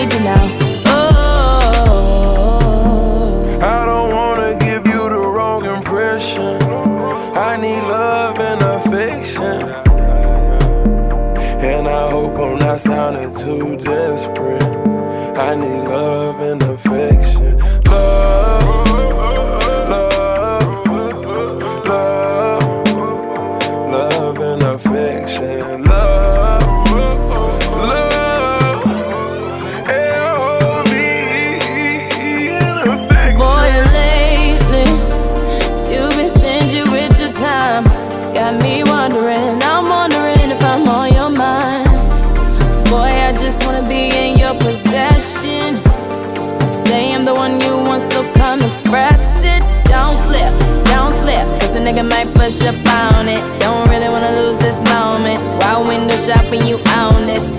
need you now. Oh, I don't wanna give you the wrong impression. I need love and affection, and I hope I'm not sounding too desperate. I need love and affection. Love, love, love, love and affection. Love, love, L-O-V and affection. boy, lately you've been stingy with your time. Got me wondering, I'm wondering if I'm on your mind. Boy, I just wanna be in your possession. You say I'm the one you want, so come express it. Don't slip, cause a nigga might push up on it. Don't really wanna lose this moment. While window shopping, you own it.